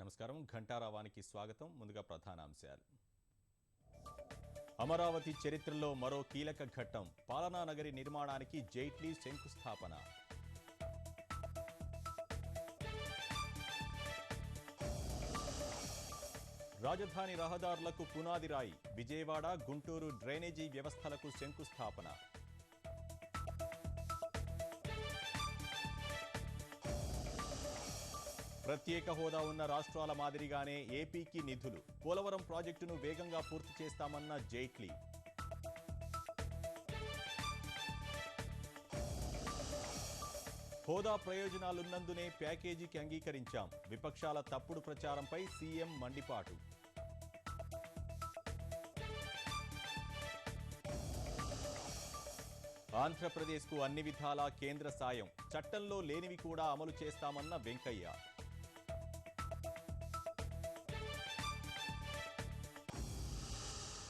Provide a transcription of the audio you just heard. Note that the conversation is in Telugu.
నమస్కారం ఘంటారావానికి స్వాగతం. ముందుగా ప్రధాన అంశాలు. అమరావతి చరిత్రలో మరో కీలక ఘట్టం. పాలనా నగరి నిర్మాణానికి జైట్లీ శంకుస్థాపన. రాజధాని రహదారులకు పునాది రాయి. విజయవాడ గుంటూరు డ్రైనేజీ వ్యవస్థలకు శంకుస్థాపన. ప్రత్యేక హోదా ఉన్న రాష్ట్రాల మాదిరిగానే ఏపీకి నిధులు. పోలవరం ప్రాజెక్టును వేగంగా పూర్తి చేస్తామన్న జైట్లీ. హోదా ప్రయోజనాలున్నందునే ప్యాకేజీకి అంగీకరించాం. విపక్షాల తప్పుడు ప్రచారంపై సీఎం మండిపాటు. ఆంధ్రప్రదేశ్కు అన్ని విధాలా కేంద్ర సాయం. చట్టంలో లేనివి కూడా అమలు చేస్తామన్న వెంకయ్య.